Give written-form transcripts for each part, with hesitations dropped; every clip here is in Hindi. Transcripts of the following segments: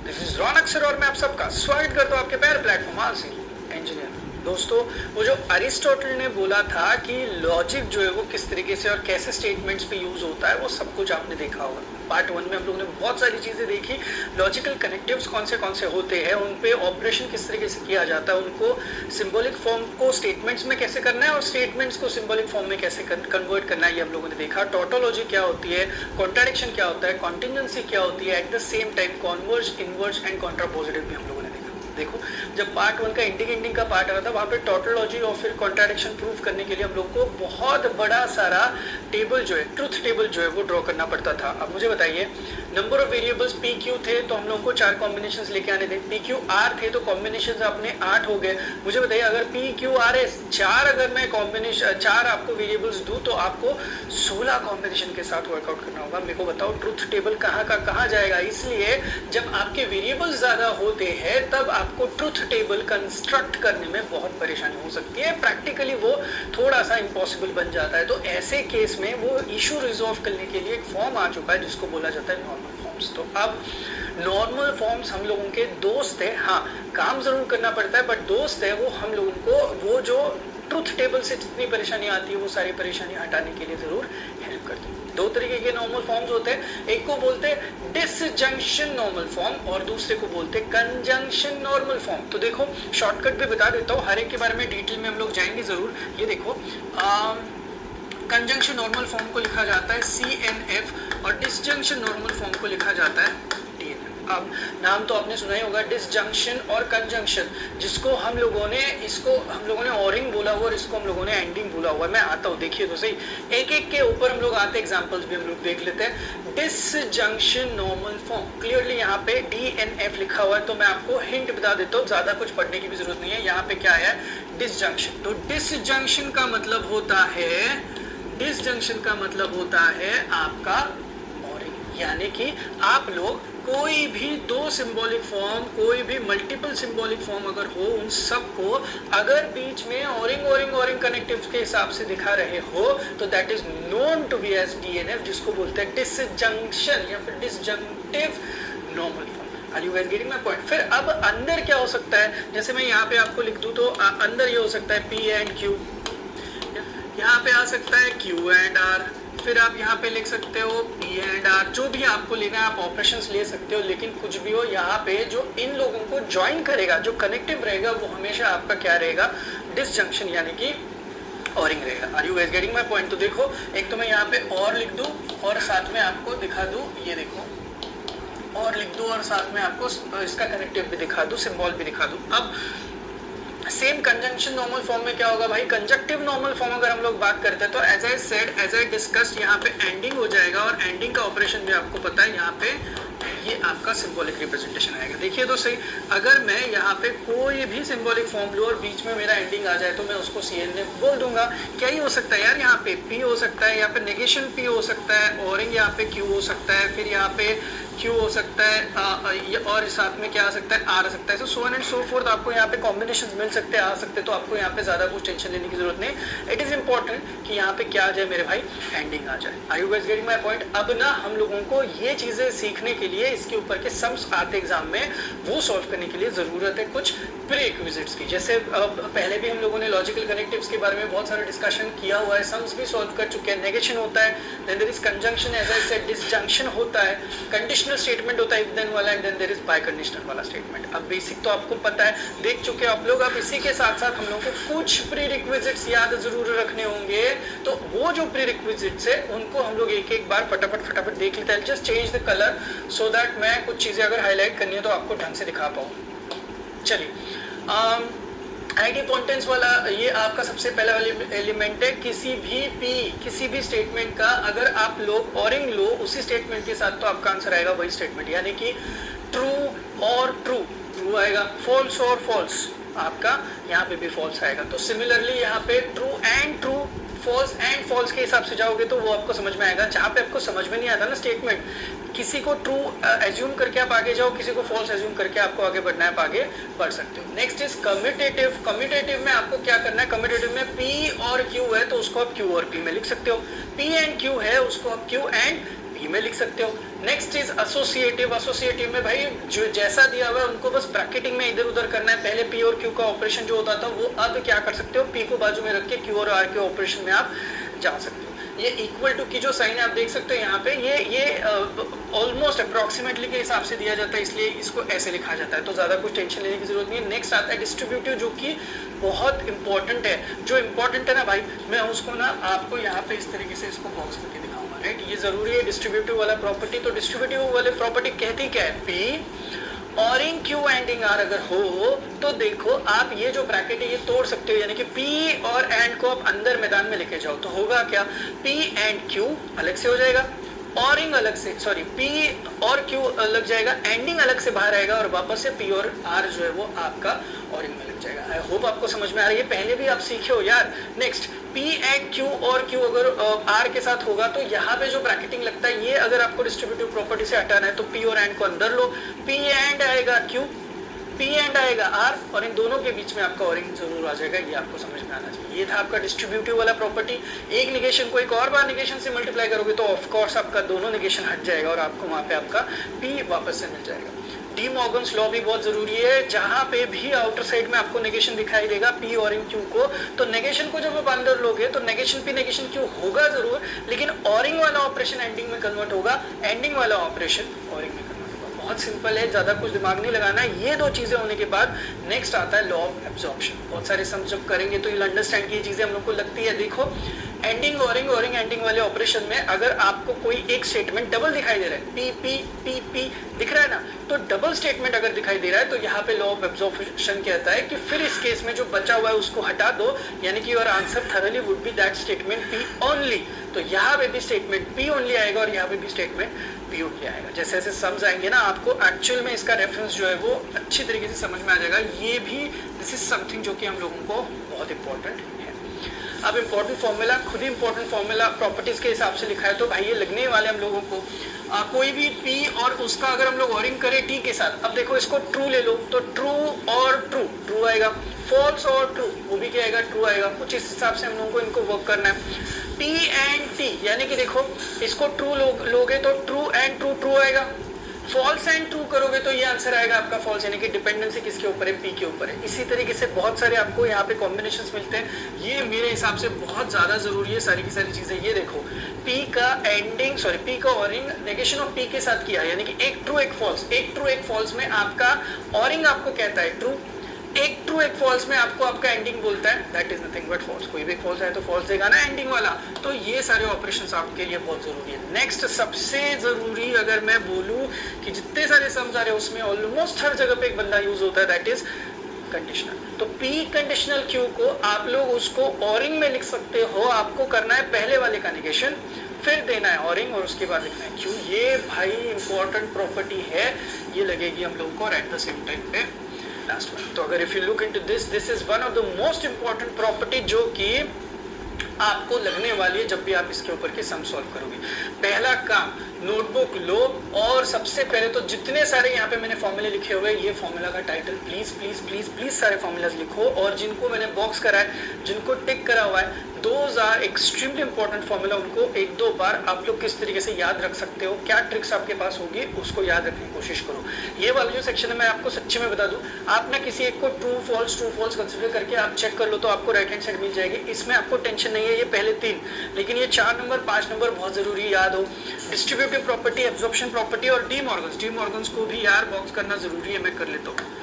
दिस इज रौनक सर और मैं आप सबका स्वागत करता हूँ आपके प्यारे प्लेटफॉर्म आलसी इंजीनियर। दोस्तों, वो जो अरिस्टोटल ने बोला था कि लॉजिक जो है वो किस तरीके से और कैसे स्टेटमेंट्स पे यूज होता है, वो सब कुछ आपने देखा होगा। पार्ट 1 में हम लोगों ने बहुत सारी चीजें देखी। लॉजिकल कनेक्टिव्स कौन से होते हैं, उन पे ऑपरेशन किस तरीके से किया जाता है, उनको सिंबॉलिक फॉर्म को स्टेटमेंट्स में कैसे करना है और स्टेटमेंट्स को सिंबॉलिक फॉर्म में कैसे कन्वर्ट करना है, ये हम लोगों ने देखा। टोटोलॉजी क्या होती है, कॉन्ट्राडिक्शन क्या होता है, कॉन्टिजेंसी क्या होती है, at the same time converse, inverse and contrapositive भी हम लोगों ने देखा। देखो, जब पार्ट 1 का एंडिंग का पार्ट आ रहा था, वहां पे टोटोलॉजी और फिर कॉन्ट्राडिक्शन प्रूव करने के लिए हम लोग को बहुत बड़ा सारा टेबल जो है, ट्रुथ टेबल जो है वो ड्रॉ करना पड़ता था। अब मुझे बताइए, number of variables P Q थे तो हम लोग को 4 कॉम्बिनेशंस लेके आने थे। पी क्यू आर थे तो कॉम्बिनेशंस अपने 8 हो गए। मुझे बताइए, अगर पी क्यू आर एस 4 अगर मैं कॉम्बिनेशन 4 आपको वेरिएबल्स दूं तो आपको 16 कॉम्बिनेशन के साथ वर्कआउट करना होगा। मेरे को बताओ, ट्रुथ टेबल कहाँ का कहाँ जाएगा? इसलिए जब आपके वेरिएबल्स ज्यादा होते हैं तब आपको ट्रुथ टेबल कंस्ट्रक्ट करने में बहुत परेशानी हो सकती है। प्रैक्टिकली वो थोड़ा सा इम्पॉसिबल बन जाता है। तो ऐसे केस में वो इशू रिजॉल्व करने के लिए एक फॉर्म आ चुका है जिसको बोला जाता है नॉर्मल फॉर्म्स। तो अब नॉर्मल फॉर्म्स हम लोगों के दोस्त है। हाँ, काम जरूर करना पड़ता है, बट दोस्त है वो। हम लोगों को वो जो ट्रुथ टेबल से जितनी परेशानी आती है वो सारी परेशानी हटाने के लिए जरूर हेल्प करती है। 2 तरीके के नॉर्मल फॉर्म्स होते हैं। एक को बोलते हैं डिसजंक्शन नॉर्मल फॉर्म और दूसरे को बोलते हैं कंजंक्शन नॉर्मल फॉर्म। तो देखो, शॉर्टकट भी बता देता हूँ, हर एक के बारे में डिटेल में हम लोग जाएंगे जरूर। ये देखो, कंजंक्शन नॉर्मल फॉर्म को लिखा जाता है CNF और डिसजंक्शन नॉर्मल फॉर्म को लिखा जाता है DNF। अब नाम तो आपने सुना ही होगा, डिसजंक्शन और कंजंक्शन, जिसको हम लोगों ने ऑरिंग बोला हुआ और इसको हम लोगों ने एंडिंग बोला हुआ है। मैं आता हूँ, देखिए तो सही, एक एक के ऊपर हम लोग आते, एग्जांपल्स भी हम लोग देख लेते हैं। डिसजंक्शन नॉर्मल फॉर्म, क्लियरली यहाँ पे DNF लिखा हुआ है, तो मैं आपको हिंट बता देता हूँ, ज्यादा कुछ पढ़ने की भी जरूरत नहीं है। यहाँ पे क्या है, डिसजंक्शन। तो डिसजंक्शन का मतलब होता है आपका ऑरिंग, यानी कि आप लोग कोई भी 2 सिंबॉलिक फॉर्म, कोई भी मल्टीपल सिंबॉलिक फॉर्म अगर हो, उन सबको अगर बीच में ऑरिंग कनेक्टिव्स के हिसाब से दिखा रहे हो तो that is known to be as DNF, जिसको बोलते हैं डिसजंक्शन या फिर disjunctive normal form. Are you guys getting my point? फिर अब अंदर क्या हो सकता है, जैसे मैं यहाँ पे आपको लिख दूं तो अंदर ये हो सकता है P एंड Q, यहाँ पे आ सकता है Q एंड R, फिर आप यहाँ पे लिख सकते हो P एंड R। जो भी आपको लेना है आप ऑपरेशंस ले सकते हो, लेकिन कुछ भी हो, यहाँ पे जो इन लोगों को ज्वाइन करेगा, जो कनेक्टिव रहेगा, वो हमेशा आपका क्या रहेगा, डिसजंक्शन यानी कि ऑरिंग रहेगा। Are you guys getting my point? तो देखो, एक तो मैं यहाँ पे और लिख दूं और साथ में आपको दिखा दूं, ये देखो, और लिख दूं और साथ में आपको इसका कनेक्टिव भी दिखा दूं, सिंबल भी दिखा दूं। अब सेम कंजंक्शन नॉर्मल फॉर्म में क्या होगा भाई, कंजक्टिव नॉर्मल फॉर्म अगर हम लोग बात करते हैं तो एज आई डिस्कस्ड, यहाँ पे एंडिंग हो जाएगा और एंडिंग का ऑपरेशन भी आपको पता है, यहाँ पे ये आपका सिंबॉलिक रिप्रेजेंटेशन आएगा। देखिए तो सही, अगर मैं यहाँ पे कोई भी सिंबॉलिक फॉर्म लूँ और बीच में मेरा एंडिंग आ जाए तो मैं उसको CNF बोल दूंगा। क्या ही हो सकता है यार, यहाँ पे P हो सकता है, यहाँ पे नेगेशन P हो सकता है, ऑरिंग यहाँ पे Q हो सकता है, फिर यहाँ पे Q हो सकता है, और साथ में क्या आ सकता है, R आ सकता है। So on and so fourth आपको यहाँ पे कॉम्बिनेशंस मिल सकते हैं, आ सकते हैं, तो आपको यहाँ पे ज्यादा कुछ टेंशन लेने की जरूरत नहीं। इट इज इंपॉर्टेंट कि यहाँ पे क्या आ जाए मेरे भाई, एंडिंग आ जाए। Are you guys getting my point? अब ना हम लोगों को ये चीजें सीखने के लिए, इसके ऊपर के सम्स आते एग्जाम में, वो सॉल्व करने के लिए जरूरत है कुछ प्रीरिक्विजिट्स की। जैसे पहले भी हम लोगों ने लॉजिकल कनेक्टिव्स के बारे में बहुत सारा डिस्कशन किया हुआ है, सम्स भी सॉल्व कर चुके हैं। नेगेशन होता है, then there is conjunction, as I said disjunction होता है, कंडीशनल स्टेटमेंट होता है इफ देन वाला, and then there is biconditional वाला स्टेटमेंट। अब बेसिक तो आपको पता है, देख चुके हैं आप लोग। अब इसी के साथ साथ हम लोग को कुछ प्रीरिक्विजिट्स याद जरूर रखने होंगे। तो वो जो प्रीरिक्विजिट्स है उनको हम लोग एक एक बार फटाफट देख लेते हैं। Just change the colour so that मैं कुछ चीजें अगर हाईलाइट करनी है तो आपको ढंग से दिखा पाऊँ। चलिए, आइडिपोटेंस वाला ये आपका सबसे पहला एलिमेंट है। किसी भी स्टेटमेंट का अगर आप लोग ऑरिंग लो उसी स्टेटमेंट के साथ, तो आपका आंसर आएगा वही स्टेटमेंट, यानी कि ट्रू और ट्रू आएगा, फॉल्स और फॉल्स आपका यहाँ पे भी फॉल्स आएगा। तो सिमिलरली यहाँ पे true and true, false and false के हिसाब से जाओगे तो वो आपको समझ में आएगा। जहाँ पे आपको समझ में नहीं आता ना स्टेटमेंट, किसी को ट्रू एज्यूम करके आप आगे जाओ, किसी को फॉल्स एज्यूम करके आपको आगे बढ़ना है, आप आगे बढ़ सकते हो। Next is commutative. कम्यूटेटिव में आपको क्या करना है, कम्यूटेटिव में P और Q है तो उसको आप Q और P में लिख सकते हो, P एंड Q है उसको आप Q एंड पी में लिख सकते हो। Next is associative. एसोसिएटिव में भाई जो जैसा दिया हुआ है उनको बस ब्रैकेटिंग में इधर उधर करना है। पहले पी और क्यू का ऑपरेशन जो होता था वो अब क्या कर सकते हो, पी को बाजू में रख के क्यू और आर के ऑपरेशन में आप जा सकते हो। ये इक्वल टू की जो साइन है आप देख सकते हो यहाँ पे, ये ऑलमोस्ट अप्रोक्सीमेटली के हिसाब से दिया जाता है, इसलिए इसको ऐसे लिखा जाता है, तो ज्यादा कुछ टेंशन लेने की जरूरत नहीं है। नेक्स्ट आता है डिस्ट्रीब्यूटिव, जो कि बहुत इंपॉर्टेंट है। जो इंपॉर्टेंट है ना भाई, मैं उसको ना आपको यहाँ पे इस तरीके से इसको बॉक्स करके दिखाऊंगा, राइट। ये जरूरी है डिस्ट्रीब्यूटिव वाला प्रॉपर्टी। तो डिस्ट्रीब्यूटिव वाले प्रॉपर्टी कहती क्या है, पी और इन क्यू एंडिंग आर अगर हो तो देखो आप ये जो ब्रैकेट है ये तोड़ सकते हो, यानी कि पी और एंड को आप अंदर मैदान में लेके जाओ तो होगा क्या, पी एंड क्यू अलग से हो जाएगा, औरिंग अलग से, सॉरी पी और क्यू लग जाएगा, एंडिंग अलग से बाहर आएगा और वापस से पी और आर जो है वो आपका औरिंग में लग जाएगा। आई होप आपको समझ में आ रही है, पहले भी आप सीखे हो यार। नेक्स्ट पी एंड क्यू और क्यू अगर आर के साथ होगा तो यहाँ पे जो ब्रैकेटिंग लगता है ये अगर आपको डिस्ट्रीब्यूटिव प्रॉपर्टी से हटाना है तो पी और एंड को अंदर लो, पी एंड आएगा क्यू, पी एंड आएगा आर, और इन दोनों के बीच में आपका औरिंग जरूर आ जाएगा। ये आपको समझ में आना चाहिए। ये था आपका डिस्ट्रीब्यूटिव वाला प्रॉपर्टी। एक निगेशन को एक और बार निगेशन से मल्टीप्लाई करोगे तो ऑफ कोर्स आपका दोनों निगेशन हट जाएगा और आपको वहां पे आपका पी वापस से मिल जाएगा। डी मॉर्गन्स लॉ भी बहुत जरूरी है। जहां पे भी आउटर साइड में आपको नेगेशन दिखाई देगा पी और इन क्यू को, तो नेगेशन को जब आप अंदर लोगे तो नेगेशन पी नेगेशन क्यू होगा जरूर, लेकिन ऑरिंग वाला ऑपरेशन एंडिंग में कन्वर्ट होगा, एंडिंग वाला ऑपरेशन ऑरिंग में कन्वर्ट होगा। बहुत सिंपल है, ज्यादा कुछ दिमाग नहीं लगाना है। ये दो चीजें होने के बाद नेक्स्ट आता है लॉ ऑफ एब्जॉर्प्शन। बहुत सारे सम जब करेंगे तो you'll अंडरस्टैंड की ये चीजें हम लोग को लगती है। देखो एंडिंग ऑरिंग ऑरिंग एंडिंग वाले ऑपरेशन में अगर आपको कोई एक स्टेटमेंट डबल दिखाई दे रहा है, पी पी पी पी दिख रहा है ना, तो डबल स्टेटमेंट अगर दिखाई दे रहा है तो यहाँ पे लॉ ऑफ एब्जॉर्प्शन कहता है कि फिर इस केस में जो बचा हुआ है उसको हटा दो, यानी कि your answer thoroughly would be that statement P only. तो यहाँ पे भी स्टेटमेंट पी ओनली आएगा और यहाँ पे भी स्टेटमेंट पी ओनली आएगा। जैसे जैसे समझ आएंगे ना आपको एक्चुअल में इसका रेफरेंस जो है वो अच्छी तरीके से समझ में आ जाएगा। ये भी दिस इज समथिंग जो कि हम लोगों को बहुत इंपॉर्टेंट है। अब इंपॉर्टेंट फॉर्मूला खुद ही इंपॉर्टेंट फॉर्मूला प्रॉपर्टीज के हिसाब से लिखा है, तो भाई ये लगने वाले हम लोगों को कोई भी पी और उसका अगर हम लोग ऑरिंग करें टी के साथ। अब देखो इसको ट्रू ले लो तो ट्रू और ट्रू ट्रू आएगा, फॉल्स और ट्रू वो भी क्या आएगा, ट्रू आएगा। कुछ इस हिसाब से हम लोगों को इनको वर्क करना है। पी एंड टी यानी कि देखो इसको ट्रू लोगे तो ट्रू एंड ट्रू ट्रू आएगा, फॉल्स एंड ट्रू करोगे तो ये आंसर आएगा आपका फॉल्स, यानी कि डिपेंडेंसी किसके ऊपर है, पी के ऊपर है। इसी तरीके से बहुत सारे आपको यहाँ पे कॉम्बिनेशंस मिलते हैं। ये मेरे हिसाब से बहुत ज्यादा जरूरी है सारी की सारी चीजें। ये देखो पी का एंडिंग सॉरी पी का ऑरिंग नेगेशन ऑफ पी के साथ किया, यानी कि एक ट्रू एक फॉल्स, एक ट्रू एक फॉल्स में आपका ऑरिंग आपको कहता है ट्रू, एक ट्रू एक फॉल्स में आपको आपका एंडिंग बोलता है that is nothing but false. कोई भी फॉल्स है तो फॉल्स देगा ना एंडिंग वाला। तो ये सारे ऑपरेशंस आपके लिए बहुत जरूरी है। नेक्स्ट सबसे जरूरी अगर मैं बोलूं कि जितने सारे सम्स आ रहे हैं उसमें ऑलमोस्ट हर जगह पे एक बंदा यूज होता है दैट इज कंडीशनल। तो पी कंडीशनल क्यू को आप लोग उसको ऑरिंग में लिख सकते हो। आपको करना है पहले वाले का नेगेशन, फिर देना है ऑरिंग और उसके बाद लिखना है क्यू। ये भाई इंपॉर्टेंट प्रॉपर्टी है, ये लगेगी हम लोगों को और एट द सेम टाइम पे लास्ट वन। तो अगर if you look into this is one of the most important property जो कि आपको लगने वाली है जब भी आप इसके ऊपर के सम सॉल्व करोगे। पहला काम नोटबुक लो और सबसे पहले तो जितने सारे यहाँ पे मैंने फॉर्मूले लिखे हुए ये फॉर्मूला का title please please please please सारे फॉर्मूलाज लिखो, और जिनको मैंने बॉक्स करा है जिनको टिक करा हुआ है those are extremely important formula. उनको एक दो बार आप लोग किस तरीके से याद रख सकते हो, क्या ट्रिक्स आपके पास होगी उसको याद रखने की कोशिश करो। ये वाला जो सेक्शन है मैं आपको सच्ची में बता दूं, आप ना किसी एक को ट्रू फॉल्स कंसिडर करके आप चेक कर लो तो आपको राइट हैंड साइड मिल जाएगी। इसमें आपको टेंशन नहीं है ये पहले तीन, लेकिन ये 4 नंबर 5 नंबर बहुत जरूरी याद हो। डिस्ट्रीब्यूटिव प्रॉपर्टी, एब्जॉर्प्शन प्रॉपर्टी और डी मॉर्गन्स को भी यार बॉक्स करना जरूरी है, मैं कर लेता हूँ।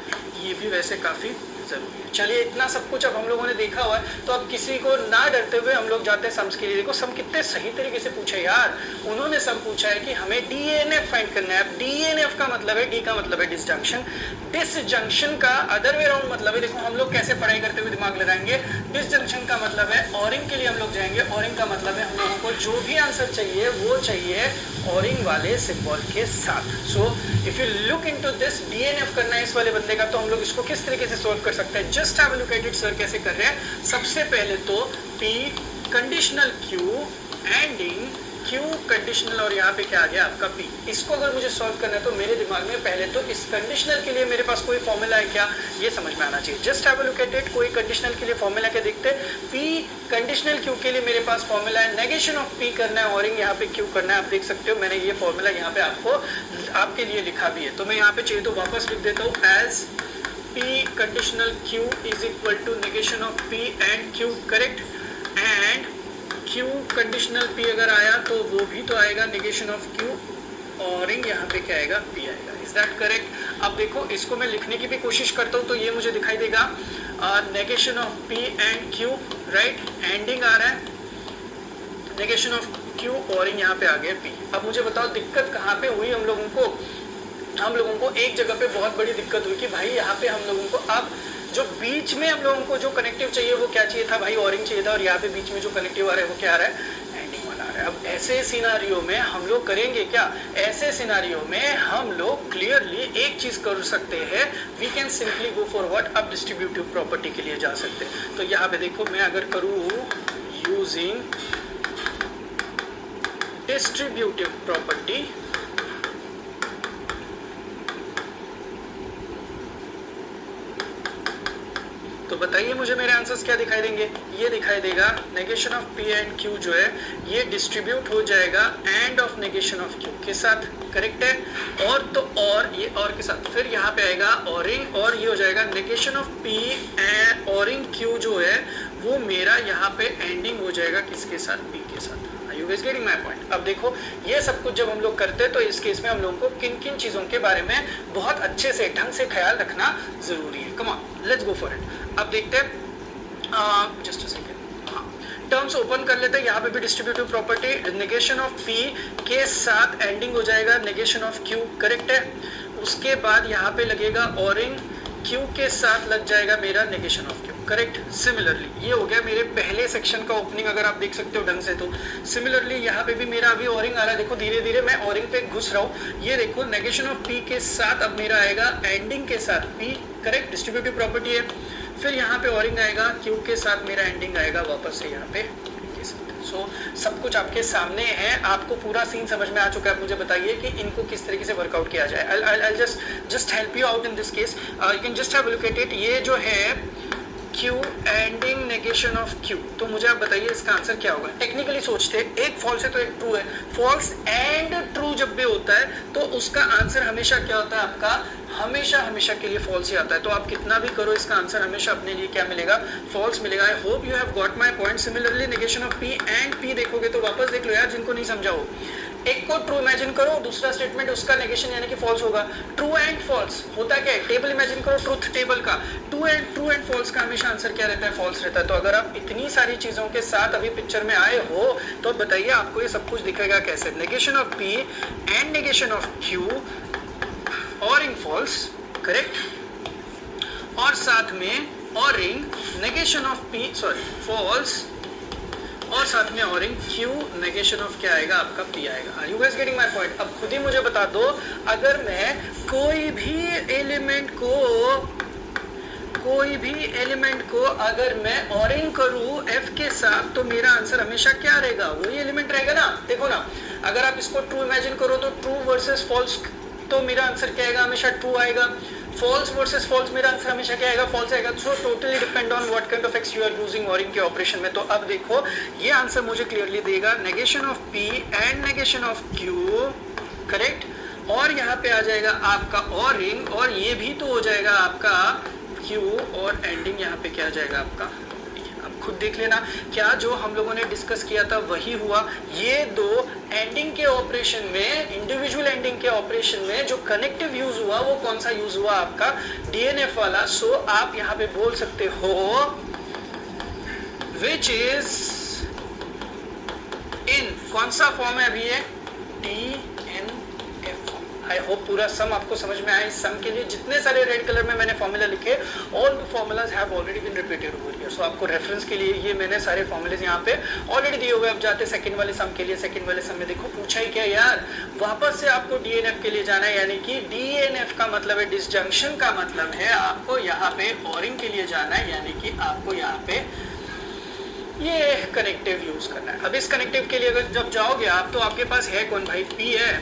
ये भी वैसे काफी जरूरी है। चलिए इतना सब कुछ अब हम लोगों ने देखा हुआ है तो अब किसी को ना डरते हुए हम लोग जाते हैं सम्स के लिए। देखो सम कितने सही तरीके से पूछे यार, उन्होंने सम पूछा है कि हमें डीएनएफ फाइंड करना है। डीएनएफ का मतलब है, डी का मतलब है डिसजंक्शन, डिसजंक्शन का अदर वे राउंड मतलब है, देखो हम लोग कैसे पढ़ाई करते हुए दिमाग लगाएंगे। डिसजंक्शन का मतलब है ऑरिंग के लिए हम लोग जाएंगे, ऑरिंग का मतलब है हम लोगों को जो भी आंसर चाहिए वो चाहिए ऑरिंग वाले सिंबल के साथ। So if you look into this, DNF करना है इस वाले बंदे का, तो हम लोग इसको किस तरीके से सॉल्व कर सकते हैं। Just have a look at it sir कैसे कर रहे हैं। सबसे पहले तो P conditional Q ending Q conditional और यहाँ पे क्या आ गया आपका P। इसको अगर मुझे सॉल्व करना है तो मेरे दिमाग में पहले तो इस कंडीशनल के लिए मेरे पास कोई फॉर्मूला है क्या, ये समझ में आना चाहिए। Just have a look at it. कोई कंडीशनल के लिए फॉर्मूला क्या देखते हैं, P कंडीशनल Q के लिए मेरे पास फॉर्मूला है नेगेशन ऑफ P करना है और यहाँ पे Q करना है। आप देख सकते हो मैंने ये फॉर्मूला यहाँ पे आपके लिए लिखा भी है, तो मैं यहाँ पे चाहिए तो वापस लिख देता हूँ as P conditional Q is equal to negation of P and Q, correct. And Q conditional P अगर आया तो वो भी तो आएगा नेगेशन ऑफ Q और यहाँ पे क्या आएगा P आएगा। Is that correct. अब देखो इसको मैं लिखने की भी कोशिश करता हूँ तो ये मुझे दिखाई देगा negation of P and Q, right. Anding आ रहा है नेगेशन ऑफ Q और यहाँ पे आ गया P। अब मुझे बताओ दिक्कत कहाँ पे हुई हम लोगों को एक जगह पे बहुत बड़ी दिक्कत हुई कि भाई यहाँ पे हम लोगों को अब जो बीच में हम लोगों को जो कनेक्टिव चाहिए वो क्या चाहिए था भाई, ओरिंग चाहिए था, और यहाँ पे बीच में जो कनेक्टिव आ रहा है वो क्या आ रहा है, एंडिंग वाला आ रहा है। अब ऐसे सिनारियो में हम लोग करेंगे क्या, ऐसे सिनारियो में हम लोग क्लियरली एक चीज कर सकते हैं, we can simply go for what, अब डिस्ट्रीब्यूटिव प्रॉपर्टी के लिए जा सकते हैं। तो यहाँ पे देखो मैं अगर करूँ यूजिंग डिस्ट्रीब्यूटिव प्रॉपर्टी, तो बताइए मुझे मेरे आंसर्स क्या दिखाई देंगे। ये दिखाई देगा negation of P and Q जो है ये डिस्ट्रीब्यूट हो जाएगा end of negation of Q के साथ, करेक्ट है। और तो और ये और के साथ फिर यहाँ पे आएगा ओरिंग और ये हो जाएगा negation of P and O-ring Q जो है वो मेरा यहाँ पे एंडिंग हो जाएगा किसके साथ, P के साथ। You guys getting my point? अब देखो ये सब कुछ जब हम लोग करते हैं तो इस केस में हम लोगों को किन किन चीजों के बारे में बहुत अच्छे से ढंग से ख्याल रखना जरूरी है। Come on let's go for it. अब देखते हैं just a second, terms open कर लेते हैं। यहाँ पे भी distributive property negation of P के साथ एंडिंग हो जाएगा नेगेशन ऑफ Q, करेक्ट है। उसके बाद यहाँ पे लगेगा ओरिंग Q के साथ लग जाएगा मेरा negation of Q, correct. Similarly ये हो गया मेरे पहले सेक्शन का ओपनिंग, अगर आप देख सकते हो ढंग से तो। सिमिलरली यहाँ पे भी मेरा अभी ओरिंग आ रहा है, देखो धीरे धीरे मैं ओरिंग पे घुस रहा हूँ। ये देखो नेगेशन ऑफ P के साथ अब मेरा आएगा एंडिंग के साथ P, करेक्ट, डिस्ट्रीब्यूटिव प्रॉपर्टी है। फिर यहाँ पे ओरिंग आएगा Q के साथ मेरा एंडिंग आएगा वापस से यहाँ पे सो सब कुछ आपके सामने है, आपको पूरा सीन समझ में आ चुका है। मुझे बताइए कि इनको किस तरीके से वर्कआउट किया जाए। I'll just help you out in this case. You can just have a look at it. ये जो है Q ending negation of Q, तो मुझे आप बताइए इसका आंसर क्या होगा। टेक्निकली सोचते हैं एक फॉल्स है तो एक ट्रू है, फॉल्स एंड ट्रू जब भी होता है तो उसका आंसर हमेशा क्या होता है आपका, हमेशा के लिए फॉल्स ही आता है। तो आप कितना भी करो इसका आंसर हमेशा अपने लिए क्या मिलेगा, फॉल्स मिलेगा। I hope you have got my point. Similarly negation of P and P देखोगे तो वापस देख लो यार जिनको नहीं समझा हो, एक को ट्रू इमेजिन करो, दूसरा स्टेटमेंट उसका नेगेशन यानी कि फॉल्स होगा। ट्रू एंड फॉल्स होता क्या है, टेबल इमेजिन करो ट्रूथ टेबल का, ट्रू एंड फॉल्स का हमेशा आंसर क्या रहता है, फॉल्स रहता है। तो अगर आप इतनी सारी चीजों के साथ अभी पिक्चर में आए हो तो बताइए आपको ये सब कुछ दिखेगा कैसे। Negation of P and negation of Q और इन फॉल्स, करेक्ट, और साथ में और इन नेगेशन ऑफ P फॉल्स और साथ में ओरिंग Q नेगेशन ऑफ क्या आएगा आपका P आएगा। Are you guys getting my point. अब खुद ही मुझे बता दो, अगर मैं कोई भी एलिमेंट को अगर मैं ओरिंग करूं F के साथ तो मेरा आंसर हमेशा क्या रहेगा, वही एलिमेंट रहेगा ना। देखो ना, अगर आप इसको ट्रू इमेजिन करो तो ट्रू वर्सेस फॉल्स, तो मेरा आंसर क्या आएगा, हमेशा ट्रू आएगा। फॉल्स वर्सेस फॉल्स, मेरा आंसर हमेशा क्या आएगा, फॉल्स आएगा। So totally depend on what kind of X you are using ORing के ऑपरेशन में। तो अब देखो ये आंसर मुझे क्लियरली देगा negation of P and negation of Q, correct, और यहाँ पे आ जाएगा आपका ओरिंग और ये भी तो हो जाएगा आपका Q और एंडिंग यहाँ पे क्या आ जाएगा आपका। अब खुद देख लेना क्या जो हम लोगों ने डिस्कस किया था वही हुआ। ये दो एंडिंग के ऑपरेशन में, इंडिविजुअल एंडिंग के ऑपरेशन में जो कनेक्टिव यूज हुआ वो कौन सा यूज हुआ आपका, DNF वाला। सो आप यहाँ पे बोल सकते हो विच इज इन, कौन सा फॉर्म है अभी ये, DNF। आई होप पूरा सम आपको समझ में आया। इस सम के लिए जितने सारे रेड कलर में मैंने फॉर्मूला लिखे, all the formulas have already been repeated over here. So आपको रेफरेंस के लिए ये मैंने सारे फॉर्मूलेज यहाँ पे ऑलरेडी दिए हुए। अब जाते सेकंड वाले सम के लिए। सेकंड वाले सम में देखो पूछा ही क्या यार, वापस से आपको DNF के लिए जाना है, यानी कि DNF का मतलब है डिसजंक्शन का मतलब है आपको यहाँ पे ओरिंग के लिए जाना है, यानी कि आपको यहाँ पे ये कनेक्टिव यूज करना है। अब इस कनेक्टिव के लिए अगर जब जाओगे आप तो आपके पास है कौन भाई, पी है,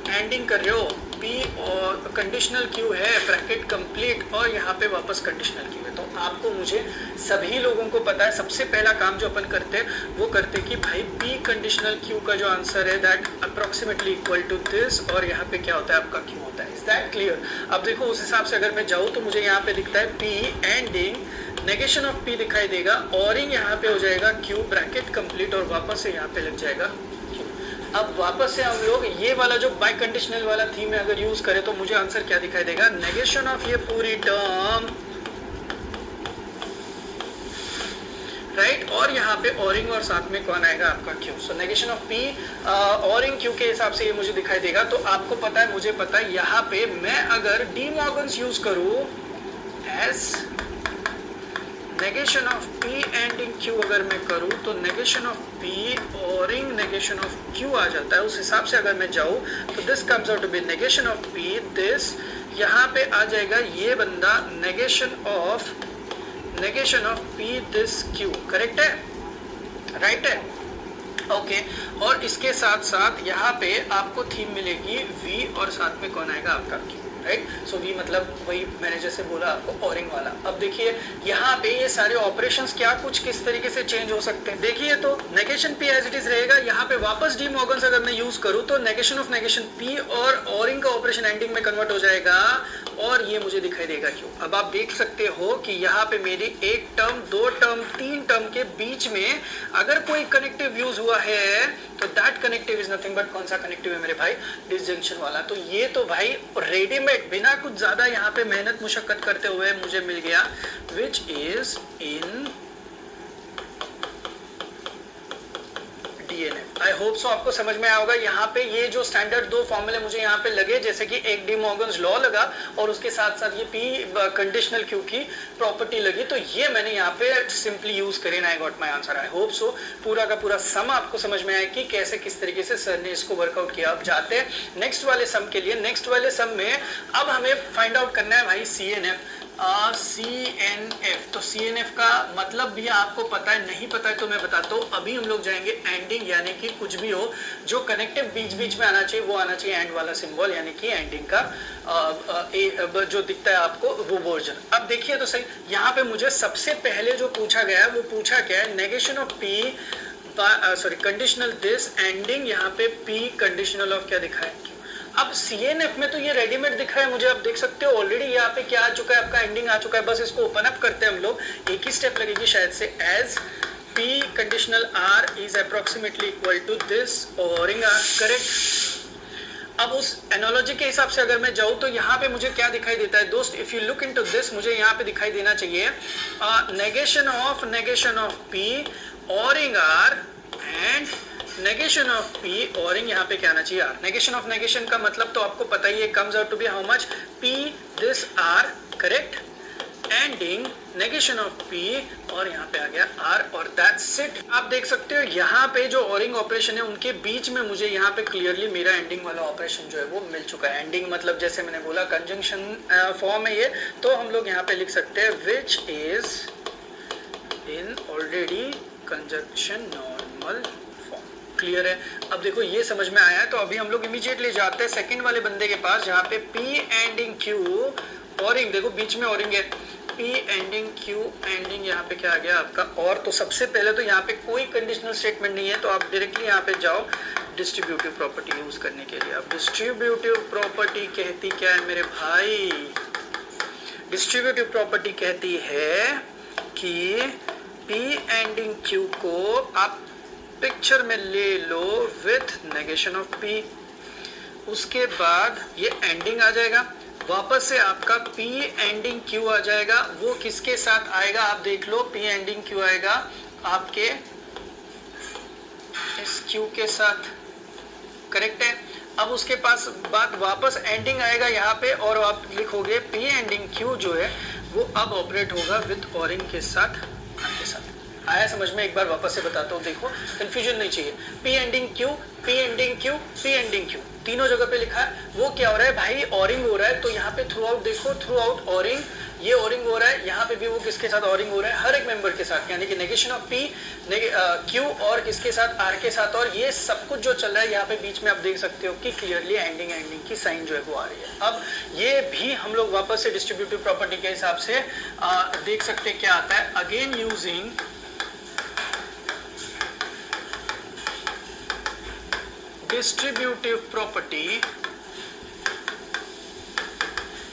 एंडिंग कर रहे हो पी और कंडीशनल क्यू है, ब्रैकेट कंप्लीट और यहाँ पे वापस कंडीशनल क्यू है। तो आपको मुझे सभी लोगों को पता है सबसे पहला काम जो अपन करते हैं वो करते कि भाई पी कंडीशनल क्यू का जो आंसर है that approximately equal to this, और यहाँ पे क्या होता है आपका क्यू होता है। Is that clear? अब देखो उस हिसाब से अगर मैं जाऊँ तो मुझे यहाँ पे दिखता है P ending negation of P दिखाई देगा, और यहाँ पे हो जाएगा क्यू ब्रैकेट कंप्लीट और वापस से यहाँ पे लग जाएगा क्यू। अब वापस से हम लोग ये वाला जो बाय कंडीशनल वाला थीम है अगर यूज करें तो मुझे आंसर क्या दिखाई देगा, नेगेशन ऑफ ये पूरी टर्म, राइट, और यहाँ पे ओरिंग और साथ में कौन आएगा आपका Q. So negation of P O-ring Q के हिसाब से ये मुझे दिखाई देगा। तो आपको पता है मुझे पता है यहाँ पे मैं अगर डी मॉर्गन्स यूज करूँ as negation of P anding Q अगर मैं करूँ तो negation of P oring negation of Q आ जाता है। उस हिसाब से अगर मैं जाऊँ तो this comes out to be negation of P this, यहाँ पे आ जाएगा ये बंदा negation of P this Q, correct है, राइट है, ओके। और इसके साथ साथ यहाँ पे आपको थीम मिलेगी वी और साथ में कौन आएगा आपका क्यू, राइट। सो वी मतलब वही मैंने जैसे बोला आपको ओरिंग वाला। अब देखिए यहाँ पे ये सारे ऑपरेशंस क्या कुछ किस तरीके से चेंज हो सकते हैं। देखिए तो negation P as it is रहेगा, यहाँ पे वापस डी मॉर्गन्स अगर मैं यूज करूँ तो नेगेशन ऑफ नेगेशन पी और ओरिंग का ऑपरेशन एंडिंग में कन्वर्ट हो जाएगा और ये मुझे दिखाई देगा क्यों। अब आप देख सकते हो कि यहाँ पे मेरी एक टर्म, दो टर्म, तीन टर्म के बीच में अगर कोई कनेक्टिव यूज हुआ है तो that connective is nothing but कौन सा कनेक्टिव है मेरे भाई, डिसजंक्शन वाला। तो ये तो भाई रेडीमेड बिना कुछ ज्यादा यहाँ पे मेहनत मुशक्कत करते हुए मुझे मिल गया, which is in DNF। I hope सो आपको समझ में आया होगा। यहाँ पे ये जो स्टैंडर्ड दो फॉर्मूले मुझे यहाँ पे लगे, जैसे कि एक डी मॉर्गन्स लॉ लगा और उसके साथ साथ ये पी कंडीशनल क्यू की प्रॉपर्टी लगी, तो ये मैंने यहाँ पे सिंपली यूज करी ना, I got my answer. I hope सो पूरा का पूरा सम आपको समझ में आया कि कैसे किस तरीके से सर ने इसको वर्कआउट किया। अब जाते हैं नेक्स्ट वाले सम के लिए। नेक्स्ट वाले सम में अब हमें फाइंड आउट करना है भाई CNF। CNF, तो CNF का मतलब भी आपको पता है, नहीं पता है तो मैं बताता हूँ। अभी हम लोग जाएंगे एंडिंग, यानी कि कुछ भी हो जो कनेक्टिव बीच बीच में आना चाहिए वो आना चाहिए एंड वाला सिंबल, यानी कि एंडिंग का जो दिखता है आपको वो वर्जन। अब देखिए तो सही, यहाँ पे मुझे सबसे पहले जो पूछा गया है वो पूछा क्या है, negation of P sorry conditional this ending, यहाँ पे पी कंडीशनल ऑफ क्या दिखा है। अब CNF में तो ये रेडीमेड दिख रहा है मुझे, आप देख सकते हो ऑलरेडी यहाँ पे क्या आ चुका है, आपका एंडिंग आ चुका है। बस इसको ओपन अप करते हैं हम लोग, एक ही स्टेप लगेगी शायद से, as P conditional R is approximately equal to this ORing R, correct. अब उस एनोलॉजी के हिसाब से अगर मैं जाऊँ तो यहाँ पे मुझे क्या दिखाई देता है दोस्त, if you look into this, मुझे यहाँ पे दिखाई देना चाहिए negation of P O-ring R and negation of P O-ring यहाँ पे क्या आना चाहिए आर। नेगेशन ऑफ नेगेशन का मतलब तो आपको पता ही है, comes out to be how much, P this R, correct. ANDing negation of P और यहाँ पे आ गया आर और दैट्स इट। आप देख सकते हो यहाँ पे जो ओरिंग ऑपरेशन है उनके बीच में मुझे यहाँ पे क्लियरली मेरा एंडिंग वाला ऑपरेशन जो है वो मिल चुका है। एंडिंग मतलब जैसे मैंने बोला कंजंक्शन फॉर्म है ये, तो हम लोग यहाँ पे लिख सकते हैं which is in already conjunction normal. Clear है? अब देखो ये समझ में आया है, तो अभी हम लोग इमीडिएटली जाते हैं सेकंड वाले बंदे के पास जहाँ पे P एंडिंग Q ओरिंग, देखो बीच में ओरिंग है, P एंडिंग Q एंडिंग यहाँ पे क्या आ गया आपका और। तो सबसे पहले तो यहाँ पे कोई कंडीशनल स्टेटमेंट नहीं है, तो आप डायरेक्टली यहाँ पे जाओ डिस्ट्रीब्यूटिव प्रॉपर्टी यूज करने के लिए। अब डिस्ट्रीब्यूटिव प्रॉपर्टी कहती क्या है मेरे भाई, डिस्ट्रीब्यूटिव प्रॉपर्टी कहती है कि P एंडिंग Q को आप पिक्चर में ले लो विथ नेगेशन ऑफ P, उसके बाद ये एंडिंग आ जाएगा, वापस से आपका P एंडिंग Q आ जाएगा। वो किसके साथ आएगा आप देख लो, P एंडिंग Q आएगा आपके इस Q के साथ, करेक्ट है। अब उसके पास बाद वापस एंडिंग आएगा यहाँ पे और आप लिखोगे P एंडिंग Q जो है वो अब ऑपरेट होगा विथ ओरिंग के साथ, आया समझ में? एक बार वापस से बताता हूँ, देखो कंफ्यूजन नहीं चाहिए। P anding Q, P anding Q, P anding Q, तीनों जगह पे लिखा है। वो क्या हो रहा है भाई, ऑरिंग हो रहा है, तो यहाँ पे थ्रू आउट देखो, थ्रू आउट ऑरिंग, ये ऑरिंग हो रहा है, यहाँ पे भी वो किसके साथ ऑरिंग हो रहा है, हर एक मेंबर के साथ, यानी कि नेगेशन ऑफ पी क्यू और किसके साथ, आर के साथ। और ये सब कुछ जो चल रहा है यहाँ पे बीच में आप देख सकते हो कि क्लियरली एंडिंग एंडिंग की साइन जो है वो आ रही है। अब ये भी हम लोग वापस से डिस्ट्रीब्यूटिव प्रॉपर्टी के हिसाब से देख सकते हैं क्या आता है। अगेन यूजिंग डिस्ट्रीब्यूटिव प्रॉपर्टी,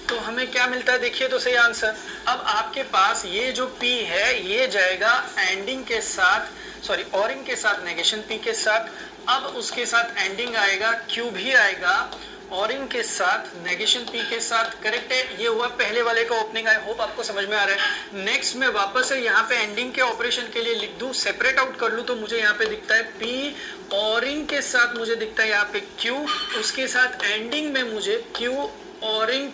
तो हमें क्या मिलता है, देखिए तो सही आंसर। अब आपके पास ये जो P है ये जाएगा एंडिंग के साथ, सॉरी ऑरिंग के साथ, नेगेशन P के साथ। अब उसके साथ एंडिंग आएगा, Q भी आएगा ऑरिंग के साथ, नेगेशन P के साथ। करेक्ट है, ये हुआ पहले वाले का ओपनिंग। आई होप आपको समझ में आ रहा है। नेक्स्ट में वापस से यहाँ पे एंडिंग के ऑपरेशन के लिए लिख दूं, सेपरेट आउट कर लूं, तो मुझे यहाँ पे दिखता है P ऑरिंग के साथ, मुझे दिखता है यहाँ पे Q, उसके साथ एंडिंग में मुझे Q ऑरिंग,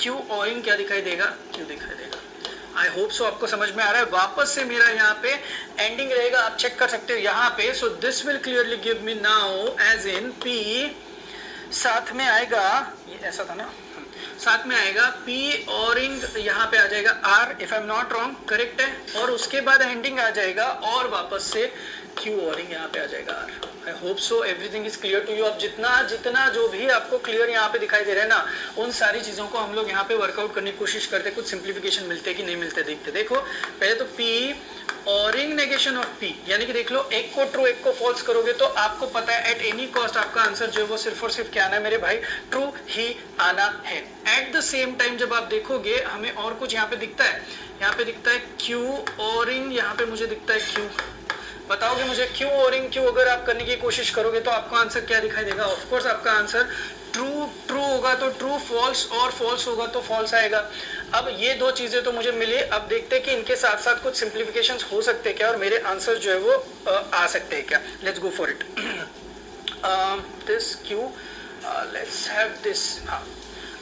Q ऑरिंग क्या दिखाई देगा, Q दिखाई देगा। आई होप सो आपको समझ में आ रहा है। वापस से मेरा यहाँ पे एंडिंग रहेगा, आप चेक कर सकते हो यहाँ पे। So this will clearly give me now as in P, साथ में आएगा, ये ऐसा था ना, साथ में आएगा P ऑरिंग, यहाँ पे आ जाएगा R, if I am not wrong, correct है। और उसके बाद एंडिंग आ जाएगा और वापस से Q ऑरिंग यहाँ पे आ जाएगा R। I hope so everything is clear to you. अब जितना जो भी आपको क्लियर यहाँ पे दिखाई दे रहा है ना, उन सारी चीजों को हम लोग यहाँ पे वर्कआउट करने की कोशिश करते हैं, कुछ सिंप्लीफिकेशन मिलते कि नहीं मिलते देखते। देखो पहले तो P ORing negation of P, यानी कि देख लो, एक को ट्रू एक को फॉल्स करोगे तो आपको पता है एट एनी कॉस्ट आपका आंसर जो है वो सिर्फ और सिर्फ क्या आना है मेरे भाई, ट्रू ही आना है। एट द सेम टाइम जब आप देखोगे हमें और कुछ यहाँ पे दिखता है, यहाँ पे दिखता है Q ऑरिंग, यहाँ पे मुझे दिखता है Q। बताओगे मुझे Q ऑरिंग Q अगर आप करने की कोशिश करोगे तो आपको आंसर क्या दिखाई देगा? ऑफ कोर्स आपका आंसर ट्रू होगा तो ट्रू, फॉल्स और फॉल्स होगा तो फॉल्स आएगा। अब ये दो चीजें तो मुझे मिली, अब देखते हैं कि इनके साथ साथ कुछ सिंप्लीफिकेशंस हो सकते हैं क्या और मेरे आंसर जो है वो आ सकते हैं क्या। Let's go for it. This Q, let's have this. हाँ,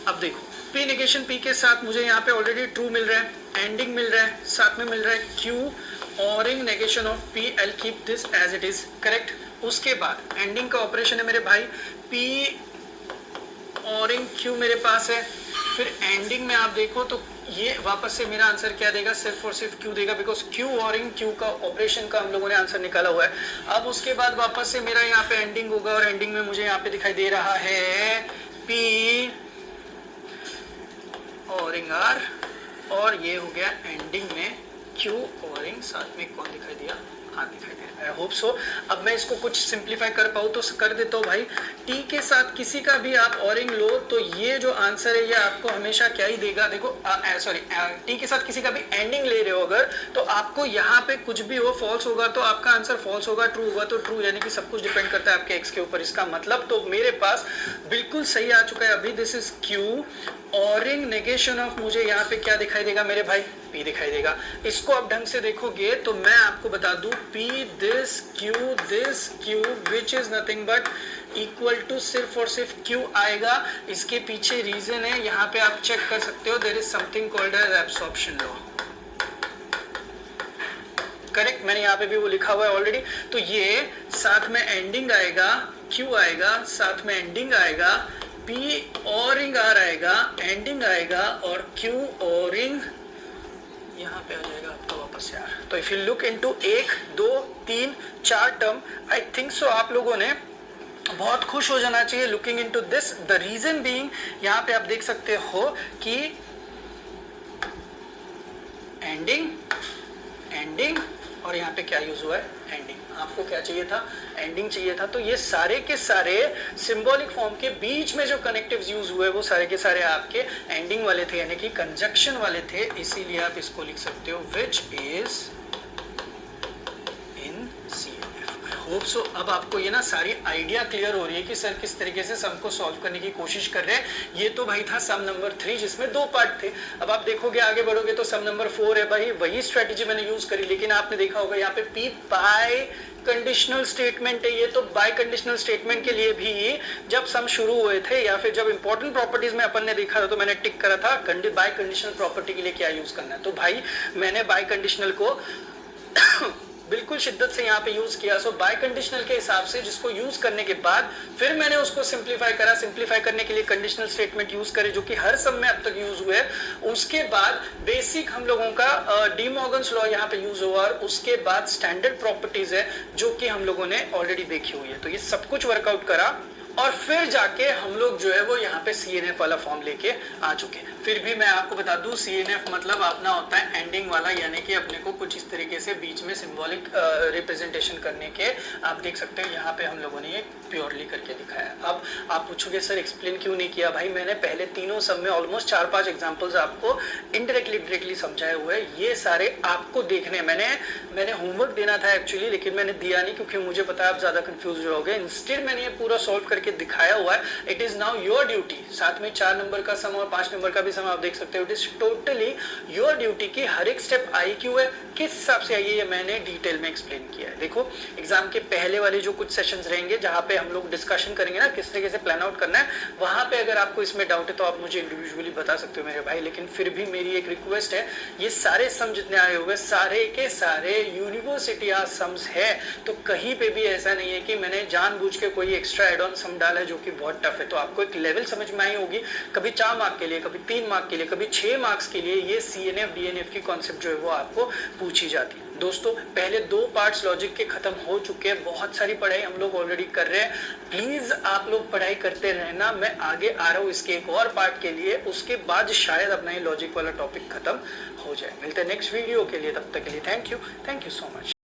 अब देखो P नेगेशन P के साथ मुझे यहाँ पे ऑलरेडी ट्रू मिल रहा है, एंडिंग मिल रहा है, साथ में मिल रहा है Q ORing negation of P, I keep this as it is, correct. उसके बाद एंडिंग का ऑपरेशन है मेरे भाई, P ऑरिंग Q मेरे पास है। फिर एंडिंग में आप देखो तो ये वापस से मेरा आंसर क्या देगा, सिर्फ और सिर्फ Q देगा, बिकॉज Q ऑरिंग Q का ऑपरेशन का हम लोगों ने आंसर निकाला हुआ है। अब उसके बाद वापस से मेरा यहाँ पे एंडिंग होगा और एंडिंग में मुझे यहाँ पे दिखाई दे रहा है P ऑरिंग R, और ये हो गया एंडिंग में Q ऑरिंग, साथ में कौन दिखाई दिया, हाँ दिखाई दे रहा है। आई होप सो। अब मैं इसको कुछ सिंप्लीफाई कर पाऊँ तो कर देता हूँ भाई। T के साथ किसी का भी आप ऑरिंग लो तो ये जो आंसर है ये आपको हमेशा क्या ही देगा, देखो सॉरी, T के साथ किसी का भी एंडिंग ले रहे हो अगर, तो आपको यहाँ पे कुछ भी हो फॉल्स होगा तो आपका आंसर फॉल्स होगा, ट्रू होगा तो ट्रू, यानी कि सब कुछ डिपेंड करता है आपके x के ऊपर। इसका मतलब तो मेरे पास बिल्कुल सही आ चुका है अभी। This is Q ORing negation of, मुझे यहाँ पे क्या दिखाई देगा मेरे भाई, P दिखाई देगा। इसको आप ढंग से देखोगे तो मैं आपको बता दूं P this Q which is nothing but equal to सिर्फ और सिर्फ Q आएगा। इसके पीछे रीजन है, यहाँ पे आप चेक कर सकते हो, there is something called as absorption law, correct. मैंने यहाँ पे भी वो लिखा हुआ है ऑलरेडी। तो ये साथ में एंडिंग आएगा, Q आएगा, साथ में एंडिंग आएगा, P ऑरिंग R आएगा, एंडिंग आएगा और Q ऑरिंग यहाँ पे आ जाएगा आपका वापस से R। तो if you look into 1 2 3 4 term, I think so आप लोगों ने बहुत खुश हो जाना चाहिए looking into this. The reason being, यहाँ पे आप देख सकते हो कि एंडिंग और यहाँ पे क्या यूज हुआ है, एंडिंग। आपको क्या चाहिए था, एंडिंग चाहिए था। तो ये सारे के सारे सिंबॉलिक फॉर्म के बीच में जो कनेक्टिव्स यूज हुए वो सारे के सारे आपके एंडिंग वाले थे, यानी कि कंजक्शन वाले थे। इसीलिए आप इसको लिख सकते हो which is in CLF। I hope सो। अब आपको ये ना सारी आइडिया क्लियर हो रही है कि सर किस तरीके से सम को सॉल्व करने की कोशिश कर रहे हैं। ये तो भाई था सम नंबर 3 जिसमें 2 पार्ट थे। अब आप देखोगे आगे बढ़ोगे तो सम नंबर 4 है भाई, वही स्ट्रेटेजी मैंने यूज करी, लेकिन आपने देखा होगा यहाँ पे P बाय कंडीशनल स्टेटमेंट है। ये तो बाय कंडीशनल स्टेटमेंट के लिए भी जब सम शुरू हुए थे या फिर जब इंपॉर्टेंट प्रॉपर्टीज में अपन ने देखा था तो मैंने टिक करा था बाय कंडीशनल प्रॉपर्टी के लिए क्या यूज करना है। तो भाई मैंने बाय कंडीशनल को बिल्कुल शिद्दत से यहाँ पे यूज किया। सो बाय कंडीशनल के हिसाब से जिसको यूज करने के बाद फिर मैंने उसको सिंप्लीफाई करा। सिंप्लीफाई करने के लिए कंडीशनल स्टेटमेंट यूज करे जो कि हर सब में अब तक यूज हुए। उसके बाद बेसिक हम लोगों का डी मॉर्गन्स लॉ यहाँ पे यूज हुआ और उसके बाद स्टैंडर्ड प्रॉपर्टीज है जो कि हम लोगों ने ऑलरेडी देखी हुई है। तो ये सब कुछ वर्कआउट करा और फिर जाके हम लोग जो है वो यहाँ पे CNF वाला फॉर्म लेके आ चुके हैं। फिर भी मैं आपको बता दूं CNF मतलब अपना होता है एंडिंग वाला, यानी कि अपने को कुछ इस तरीके से बीच में सिंबॉलिक रिप्रेजेंटेशन करने के आप देख सकते हैं यहाँ पे हम लोगों ने ये प्योरली करके दिखाया। अब आप पूछोगे सर एक्सप्लेन क्यों नहीं किया? भाई मैंने पहले तीनों सब में ऑलमोस्ट 4-5 एग्जाम्पल्स आपको इनडायरेक्टली डायरेक्टली समझाए हुए। ये सारे आपको देखने मैंने होमवर्क देना था एक्चुअली, लेकिन मैंने दिया नहीं क्योंकि मुझे पता है आप ज्यादा कंफ्यूज हो गए। इंस्टेड मैंने ये पूरा सॉल्व करके दिखाया हुआ है। It is now your duty. साथ में 4 नंबर का सम और 5 नंबर का भी सम आप देख सकते हो। It is totally your duty की हर एक स्टेप आई क्यों है, किस हिसाब से आई है, ये मैंने डिटेल में एक्सप्लेन किया है। देखो एग्जाम के पहले वाले जो कुछ सेशंस रहेंगे जहां पे हम लोग डिस्कशन करेंगे ना किस तरीके से प्लान आउट करना है, वहां पे अगर आपको इसमें डाउट है तो आप मुझे इंडिविजुअली बता सकते हो मेरे भाई। लेकिन फिर भी मेरी एक रिक्वेस्ट है, ये सारे सम जितने आए हुए सारे के सारे यूनिवर्सिटी सम्स है। तो कहीं पे भी ऐसा नहीं है कि मैंने जानबूझ के कोई एक्स्ट्रा एड ऑन सम डाला है जो कि बहुत टफ है। तो आपको एक लेवल समझ में आई होगी, कभी 4 मार्क के लिए, कभी 3 मार्क के लिए, कभी 6 मार्क्स के लिए ये CNF DNF की कॉन्सेप्ट जो है वो आपको पूछी जाती है। दोस्तों पहले 2 पार्ट्स लॉजिक के खत्म हो चुके हैं, बहुत सारी पढ़ाई हम लोग ऑलरेडी कर रहे हैं। प्लीज आप लोग पढ़ाई करते रहना, मैं आगे आ रहा हूँ इसके एक और पार्ट के लिए, उसके बाद शायद अपना ये लॉजिक वाला टॉपिक खत्म हो जाए। मिलते हैं नेक्स्ट वीडियो के लिए, तब तक के लिए थैंक यू सो मच।